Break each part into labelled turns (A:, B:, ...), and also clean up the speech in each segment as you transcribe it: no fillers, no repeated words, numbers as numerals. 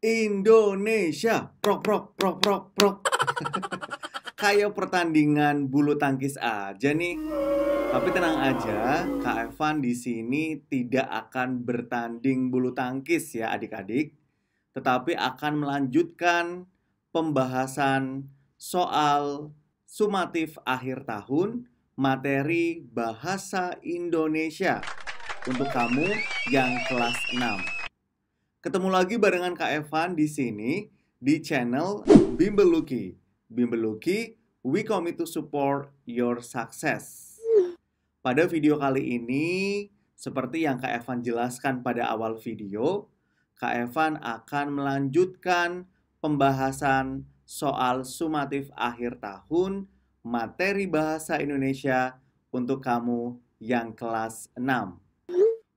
A: Indonesia, prok prok prok prok prok. Kayak pertandingan bulu tangkis aja nih. Tapi tenang aja, Kak Evan di sini tidak akan bertanding bulu tangkis ya adik-adik, tetapi akan melanjutkan pembahasan soal sumatif akhir tahun materi bahasa Indonesia untuk kamu yang kelas 6. Ketemu lagi barengan Kak Evan di sini di channel Bimbel Lucky. Bimbel Lucky, we commit to support your success. Pada video kali ini, seperti yang Kak Evan jelaskan pada awal video, Kak Evan akan melanjutkan pembahasan soal sumatif akhir tahun materi bahasa Indonesia untuk kamu yang kelas 6.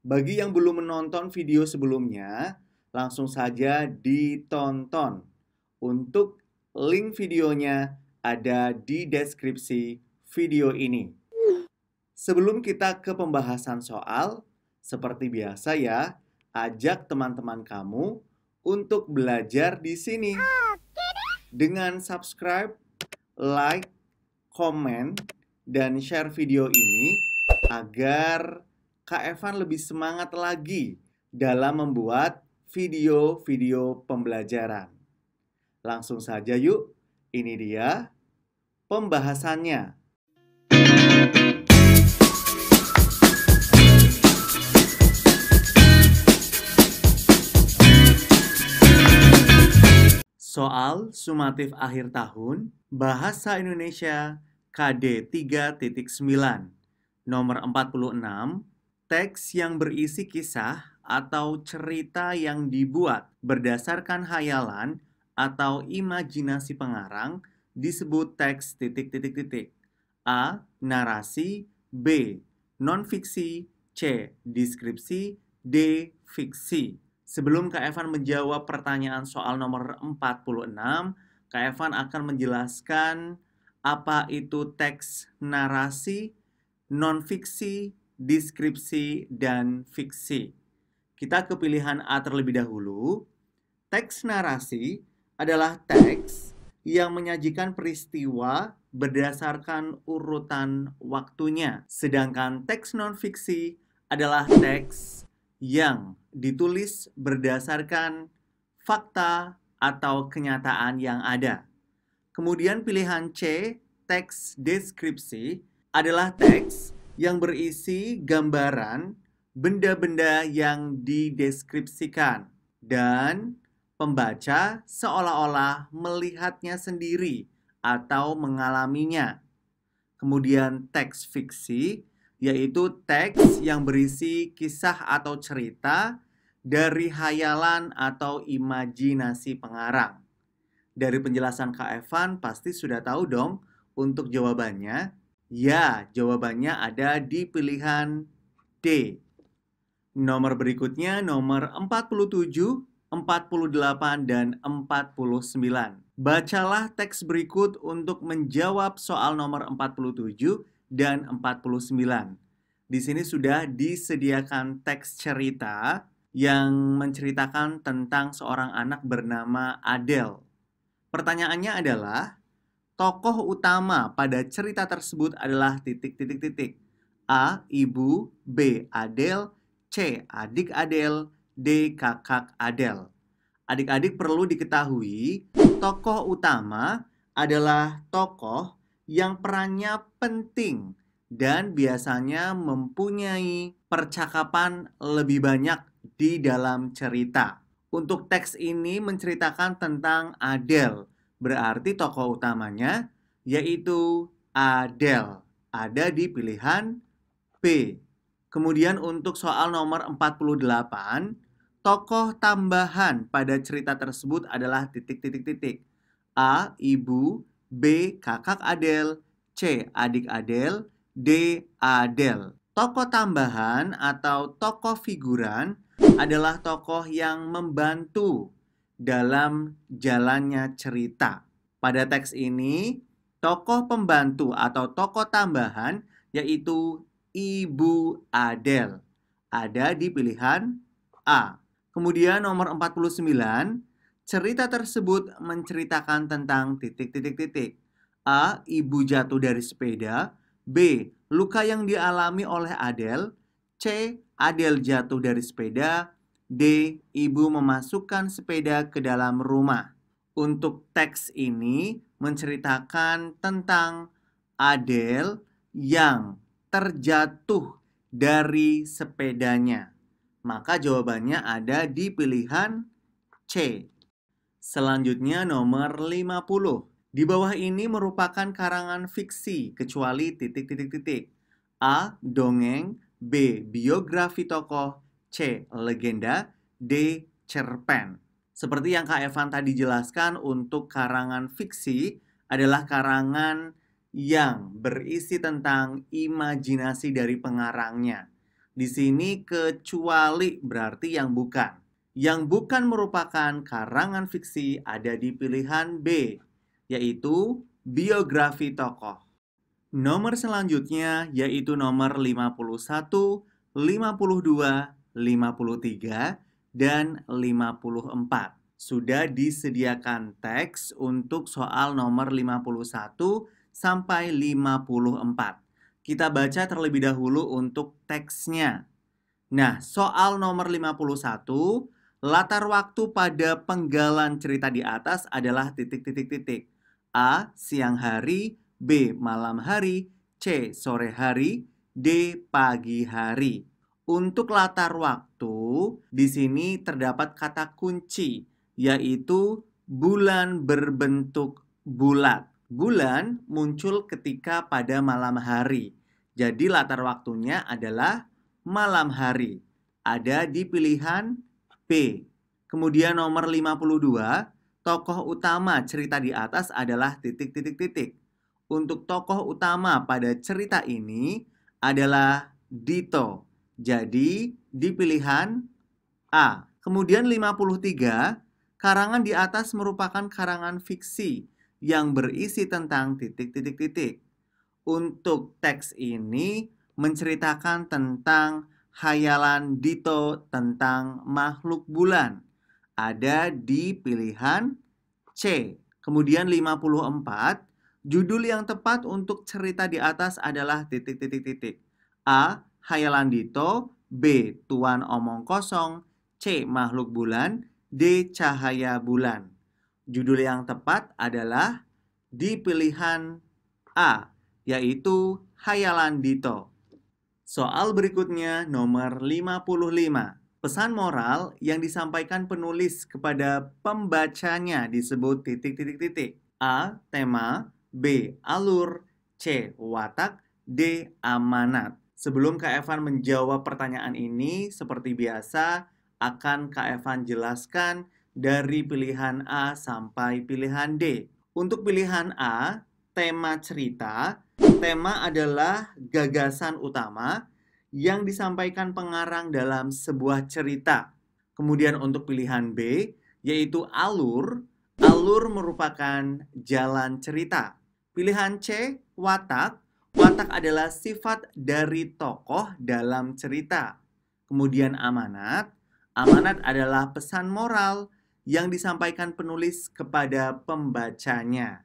A: Bagi yang belum menonton video sebelumnya, langsung saja ditonton. Untuk link videonya ada di deskripsi video ini. Sebelum kita ke pembahasan soal, seperti biasa ya, ajak teman-teman kamu untuk belajar di sini. Dengan subscribe, like, komen, dan share video ini agar Kak Evan lebih semangat lagi dalam membuat video-video pembelajaran. Langsung saja yuk, ini dia pembahasannya. Soal sumatif akhir tahun Bahasa Indonesia KD 3.9 nomor 46. Teks yang berisi kisah atau cerita yang dibuat berdasarkan hayalan atau imajinasi pengarang disebut teks ... A. Narasi, B. Non-fiksi, C. Deskripsi, D. Fiksi. Sebelum Kak Evan menjawab pertanyaan soal nomor 46, Kak Evan akan menjelaskan apa itu teks narasi, non-fiksi, deskripsi, dan fiksi. Kita ke pilihan A terlebih dahulu. Teks narasi adalah teks yang menyajikan peristiwa berdasarkan urutan waktunya. Sedangkan teks non-fiksi adalah teks yang ditulis berdasarkan fakta atau kenyataan yang ada. Kemudian pilihan C, teks deskripsi, adalah teks yang berisi gambaran benda-benda yang dideskripsikan dan pembaca seolah-olah melihatnya sendiri atau mengalaminya. Kemudian teks fiksi yaitu teks yang berisi kisah atau cerita dari hayalan atau imajinasi pengarang. Dari penjelasan Kak Evan pasti sudah tahu dong untuk jawabannya. Ya, jawabannya ada di pilihan D. Nomor berikutnya nomor 47, 48, dan 49. Bacalah teks berikut untuk menjawab soal nomor 47 dan 49. Di sini sudah disediakan teks cerita yang menceritakan tentang seorang anak bernama Adele. Pertanyaannya adalah, tokoh utama pada cerita tersebut adalah ... A. Ibu, B. Adele, C. Adik Adele, D. Kakak Adele. Adik-adik perlu diketahui, tokoh utama adalah tokoh yang perannya penting dan biasanya mempunyai percakapan lebih banyak di dalam cerita. Untuk teks ini menceritakan tentang Adele, berarti tokoh utamanya yaitu Adele. Ada di pilihan B. Kemudian untuk soal nomor 48, tokoh tambahan pada cerita tersebut adalah ... A. Ibu, B. Kakak Adele, C. Adik Adele, D. Adele. Tokoh tambahan atau tokoh figuran adalah tokoh yang membantu dalam jalannya cerita. Pada teks ini, tokoh pembantu atau tokoh tambahan yaitu Ibu Adel. Ada di pilihan A. Kemudian nomor 49, cerita tersebut menceritakan tentang titik-titik-titik. A. Ibu jatuh dari sepeda. B. Luka yang dialami oleh Adel. C. Adel jatuh dari sepeda. D. Ibu memasukkan sepeda ke dalam rumah. Untuk teks ini menceritakan tentang Adel yang terjatuh dari sepedanya. Maka jawabannya ada di pilihan C. Selanjutnya nomor 50. Di bawah ini merupakan karangan fiksi kecuali titik-titik-titik. A. Dongeng. B. Biografi tokoh. C. Legenda. D. Cerpen. Seperti yang Kak Evan tadi jelaskan, untuk karangan fiksi adalah karangan yang berisi tentang imajinasi dari pengarangnya. Di sini kecuali berarti yang bukan. Yang bukan merupakan karangan fiksi ada di pilihan B, yaitu biografi tokoh. Nomor selanjutnya yaitu nomor 51, 52, 53, dan 54. Sudah disediakan teks untuk soal nomor 51 sampai 54. Kita baca terlebih dahulu untuk teksnya. Nah, soal nomor 51, latar waktu pada penggalan cerita di atas adalah titik-titik-titik. A. Siang hari. B. Malam hari. C. Sore hari. D. Pagi hari. Untuk latar waktu, di sini terdapat kata kunci, yaitu bulan berbentuk bulat. Bulan muncul ketika pada malam hari. Jadi latar waktunya adalah malam hari. Ada di pilihan B. Kemudian nomor 52, tokoh utama cerita di atas adalah titik-titik-titik. Untuk tokoh utama pada cerita ini adalah Dito. Jadi di pilihan A. Kemudian 53, karangan di atas merupakan karangan fiksi yang berisi tentang titik-titik-titik. Untuk teks ini menceritakan tentang khayalan Dito tentang makhluk bulan. Ada di pilihan C. Kemudian 54, judul yang tepat untuk cerita di atas adalah titik-titik-titik. A. Khayalan Dito. B. Tuan Omong Kosong. C. Makhluk bulan. D. Cahaya bulan. Judul yang tepat adalah di pilihan A, yaitu Khayalan Dito. Soal berikutnya nomor 55. Pesan moral yang disampaikan penulis kepada pembacanya disebut titik-titik-titik. A. Tema. B. Alur. C. Watak. D. Amanat. Sebelum Kak Evan menjawab pertanyaan ini, seperti biasa akan Kak Evan jelaskan dari pilihan A sampai pilihan D. Untuk pilihan A, tema cerita. Tema adalah gagasan utama yang disampaikan pengarang dalam sebuah cerita. Kemudian untuk pilihan B, yaitu alur. Alur merupakan jalan cerita. Pilihan C, watak. Watak adalah sifat dari tokoh dalam cerita. Kemudian amanat. Amanat adalah pesan moral yang disampaikan penulis kepada pembacanya.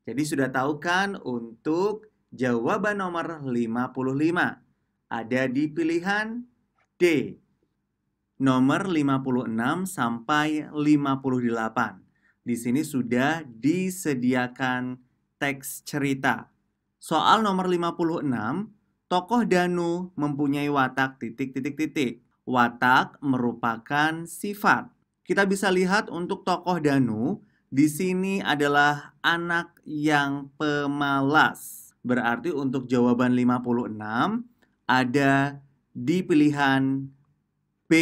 A: Jadi sudah tahu kan untuk jawaban nomor 55? Ada di pilihan D. Nomor 56 sampai 58. Di sini sudah disediakan teks cerita. Soal nomor 56, tokoh Danu mempunyai watak titik-titik-titik. Watak merupakan sifat. Kita bisa lihat untuk tokoh Danu, di sini adalah anak yang pemalas. Berarti untuk jawaban 56 ada di pilihan B,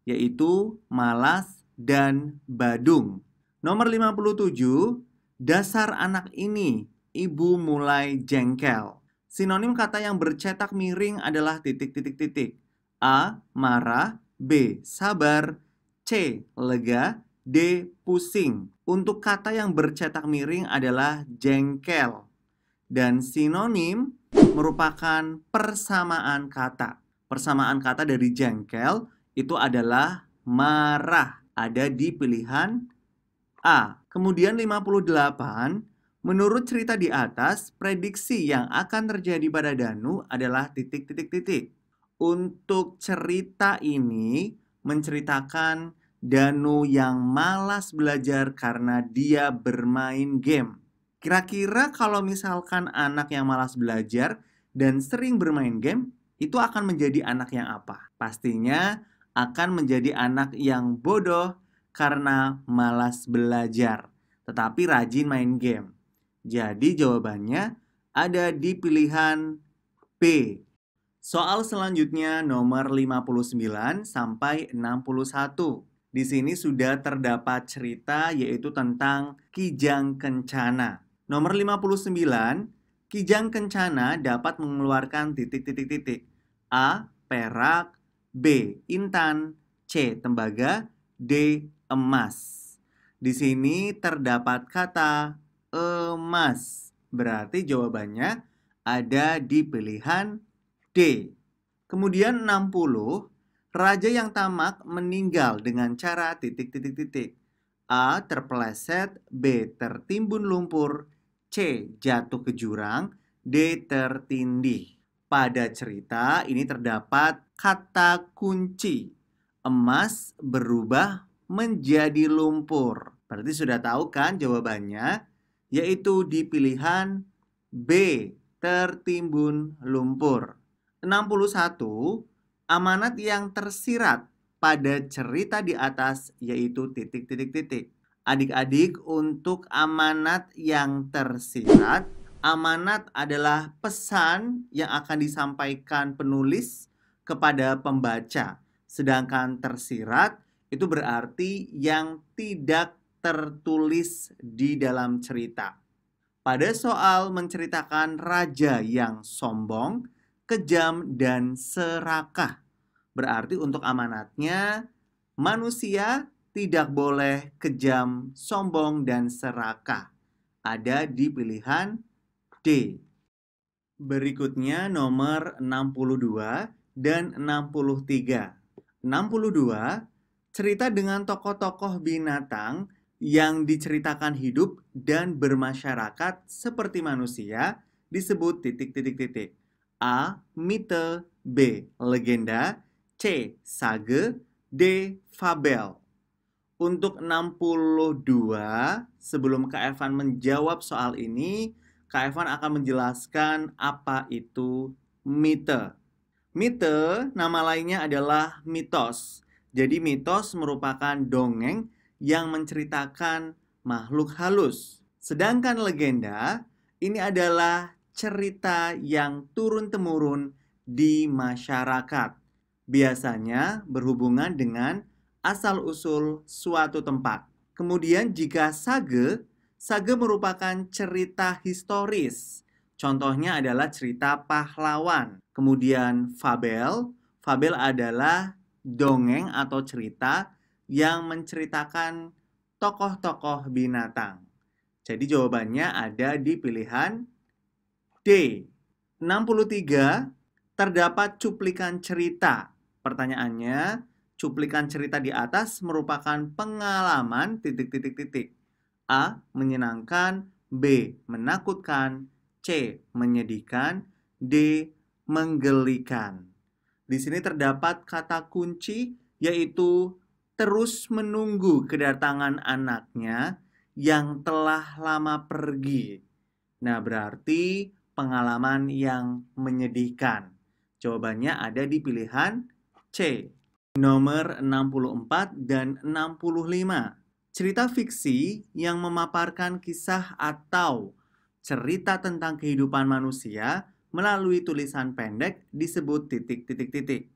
A: yaitu malas dan badung. Nomor 57, dasar anak ini, ibu mulai jengkel. Sinonim kata yang bercetak miring adalah titik-titik-titik. A. Marah. B. Sabar. C. Lega. D. Pusing. Untuk kata yang bercetak miring adalah jengkel. Dan sinonim merupakan persamaan kata. Persamaan kata dari jengkel itu adalah marah. Ada di pilihan A. Kemudian 58, menurut cerita di atas, prediksi yang akan terjadi pada Danu adalah titik-titik-titik. Untuk cerita ini menceritakan Danu yang malas belajar karena dia bermain game. Kira-kira kalau misalkan anak yang malas belajar dan sering bermain game, itu akan menjadi anak yang apa? Pastinya akan menjadi anak yang bodoh karena malas belajar, tetapi rajin main game. Jadi jawabannya ada di pilihan B. Soal selanjutnya nomor 59 sampai 61. Di sini sudah terdapat cerita yaitu tentang Kijang Kencana. Nomor 59, Kijang Kencana dapat mengeluarkan titik-titik-titik. A. Perak, B. Intan, C. Tembaga, D. Emas. Di sini terdapat kata emas. Berarti jawabannya ada di pilihan D. Kemudian 60, raja yang tamak meninggal dengan cara titik-titik-titik. A. Terpeleset, B. Tertimbun lumpur, C. Jatuh ke jurang, D. Tertindih. Pada cerita ini terdapat kata kunci. Emas berubah menjadi lumpur. Berarti sudah tahu kan jawabannya? Yaitu di pilihan B. Tertimbun lumpur. 61, amanat yang tersirat pada cerita di atas yaitu titik-titik-titik. Adik-adik, untuk amanat yang tersirat, amanat adalah pesan yang akan disampaikan penulis kepada pembaca. Sedangkan tersirat itu berarti yang tidak tertulis di dalam cerita. Pada soal menceritakan raja yang sombong, kejam, dan serakah. Berarti untuk amanatnya, manusia tidak boleh kejam, sombong, dan serakah. Ada di pilihan D. Berikutnya nomor 62 dan 63. 62, cerita dengan tokoh-tokoh binatang yang diceritakan hidup dan bermasyarakat seperti manusia disebut titik-titik-titik. A. Mite, B. Legenda, C. Sage, D. Fabel. Untuk 62, sebelum Kak Evan menjawab soal ini, Kak Evan akan menjelaskan apa itu mite. Mite, nama lainnya adalah mitos. Jadi mitos merupakan dongeng yang menceritakan makhluk halus. Sedangkan legenda, ini adalah cerita yang turun-temurun di masyarakat. Biasanya berhubungan dengan asal-usul suatu tempat. Kemudian jika sage, sage merupakan cerita historis. Contohnya adalah cerita pahlawan. Kemudian fabel, fabel adalah dongeng atau cerita yang menceritakan tokoh-tokoh binatang. Jadi jawabannya ada di pilihan D. 63, terdapat cuplikan cerita. Pertanyaannya, cuplikan cerita di atas merupakan pengalaman titik-titik-titik. A. Menyenangkan, B. Menakutkan, C. Menyedihkan, D. Menggelikan. Di sini terdapat kata kunci yaitu terus menunggu kedatangan anaknya yang telah lama pergi. Nah, berarti pengalaman yang menyedihkan. Jawabannya ada di pilihan C. Nomor 64 dan 65. Cerita fiksi yang memaparkan kisah atau cerita tentang kehidupan manusia melalui tulisan pendek disebut titik-titik-titik.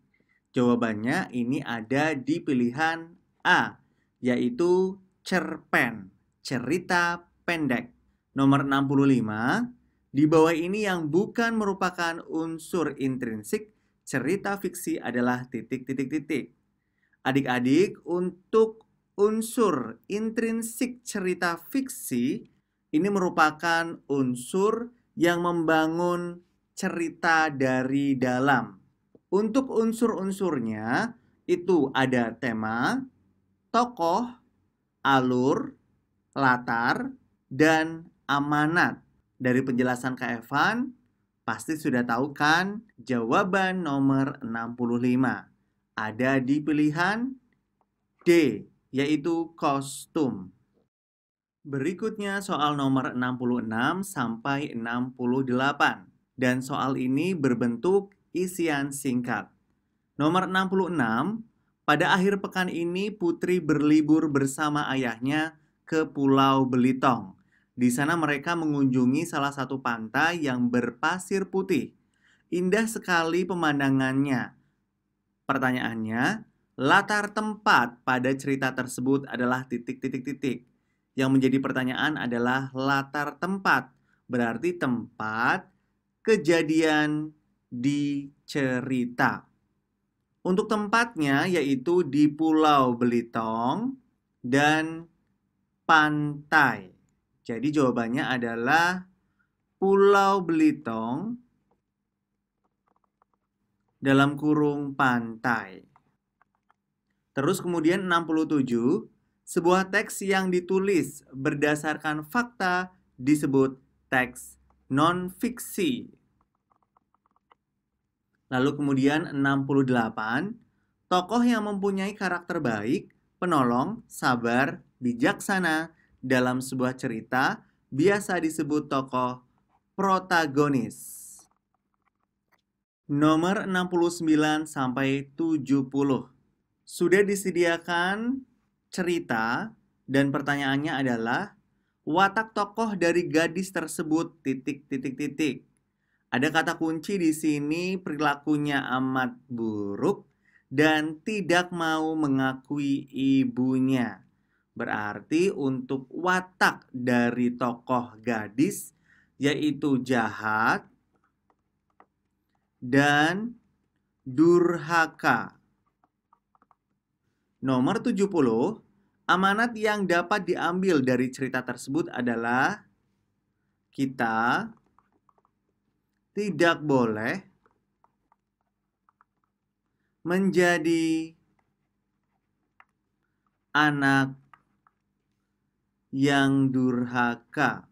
A: Jawabannya ini ada di pilihan A, yaitu cerpen, cerita pendek. Nomor 65, di bawah ini yang bukan merupakan unsur intrinsik cerita fiksi adalah titik-titik-titik. Adik-adik, untuk unsur intrinsik cerita fiksi ini merupakan unsur yang membangun cerita dari dalam. Untuk unsur-unsurnya itu ada tema, tokoh, alur, latar, dan amanat. Dari penjelasan Kak Evan, pasti sudah tahu kan jawaban nomor 65. Ada di pilihan D, yaitu kostum. Berikutnya soal nomor 66 sampai 68. Dan soal ini berbentuk isian singkat. Nomor 66, pada akhir pekan ini Putri berlibur bersama ayahnya ke Pulau Belitung. Di sana mereka mengunjungi salah satu pantai yang berpasir putih. Indah sekali pemandangannya. Pertanyaannya, latar tempat pada cerita tersebut adalah titik-titik-titik. Yang menjadi pertanyaan adalah latar tempat. Berarti tempat kejadian di cerita. Untuk tempatnya yaitu di Pulau Belitung dan pantai. Jadi jawabannya adalah Pulau Belitung dalam kurung pantai. Terus kemudian 67, sebuah teks yang ditulis berdasarkan fakta disebut teks non-fiksi. Lalu kemudian 68, tokoh yang mempunyai karakter baik, penolong, sabar, bijaksana dalam sebuah cerita biasa disebut tokoh protagonis. Nomor 69 sampai 70. Sudah disediakan cerita dan pertanyaannya adalah watak tokoh dari gadis tersebut titik-titik-titik. Ada kata kunci di sini, perilakunya amat buruk dan tidak mau mengakui ibunya. Berarti untuk watak dari tokoh gadis yaitu jahat dan durhaka. Nomor 70, amanat yang dapat diambil dari cerita tersebut adalah kita tidak boleh menjadi anak yang durhaka.